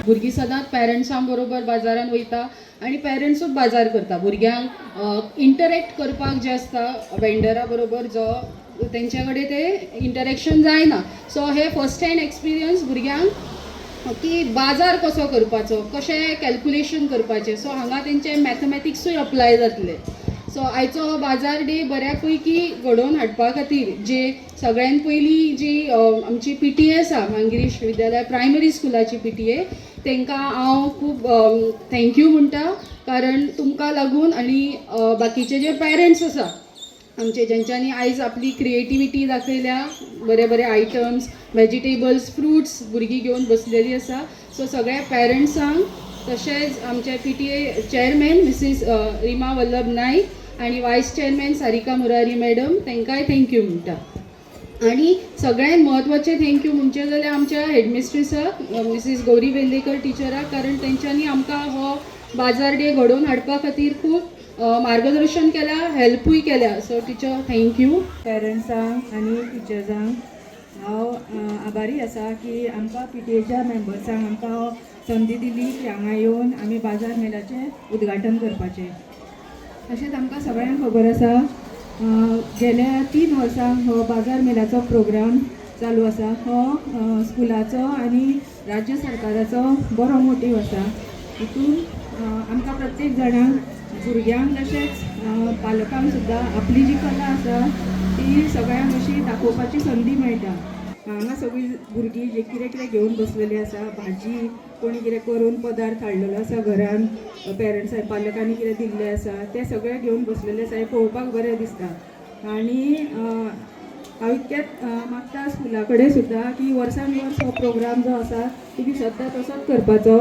भुरगीं सदांच पेरंट्सां बरोबर बाजारान वयता आनी पेरंट्सूच बाजार करता. भुरग्यांक इंटरेक्ट करपाक जे आसता वेंडरा बरोबर जो तेंच्या कडेन ते इंटरेक्शन जायना. सो हे फर्स्ट हँड एक्सपिरियन्स भुरग्यांक की बाजार कसो करपाचो, कशें कॅल्क्युलेशन करपाचें. सो हांगा तेंचे मॅथमॅटिक्सूय अप्लाय जातले. सो आयचो हो बाजार डे बऱ्या पैकी घडोवन हाडपा खातीर जे सगळ्यान पयली जी आमची PTA आसा गांवगिरी विश्वविद्यालय प्रायमरी स्कुलाची PTA, तांकां हांव खूब थँक्यू म्हणटा. कारण तुमकां लागून आनी बाकीचे जे पेरंट्स आसा आमचे ज्यांच्यांनी आयज आपली क्रिएटिविटी दाखयल्या, बरे बरे आयटम्स व्हेजिटेबल्स फ्रुट्स भुरगीं घेवन बसलेलीं आसा. सो सगळ्या पेरंट्सांक तशेंच आमचे PTA चेअरमॅन मिसीस रिमा वल्लभ नाईक आनी वायस चेअरमॅन सारिका मुरारी मॅडम तांकांय थँक्यू म्हणटा. आनी सगळ्यान म्हत्वाचें थँक्यू म्हणचें जाल्यार आमच्या हेडमिस्ट्रेसाक मिसीस गौरी वेल्लेकर टिचराक. कारण तेंच्यांनी आमकां हो बाजार डे घडोवन हाडपा खातीर खूब मार्गदर्शन केल्या, हेल्पूय केल्या. So teacher thank you. पेरंट्सांक आनी टिचर्सांक हांव आभारी आसा की आमकां PTAच्या मेंबर्सांक आमकां संदी दिली की हांगा येवन आमी बाजार मेलाचें उद्घाटन करपाचें. तशेंच आमकां सगळ्यांक खबर आसा गेल्या 3 वर्सांक हो बाजार मेलाचो प्रोग्राम चालू आसा. हो स्कुलाचो आनी राज्य सरकाराचो बरो मोटीव आसा. हितून आमकां प्रत्येक जाणांक भुरग्यांक तशेंच पालकांक सुद्दां आपली जी कला आसा ती सगळ्यांक अशी दाखोवपाची संदी मेळटा. हांगा सगळीं भुरगीं जे कितें कितें घेवन बसलेलीं आसा, भाजी कोणी कितें करून पदार्थ हाडलेलो आसा घरान, पेरंट्सांनी पालकांनी कितें दिल्लें आसा तें सगळें घेवन बसलेलें आसा. हें पळोवपाक बरें दिसता. आनी हांव इतकेंच मागता स्कुला कडेन सुद्दां की वर्सान वर्स हो प्रोग्राम जो आसा तो बी सद्दां तसोच करपाचो.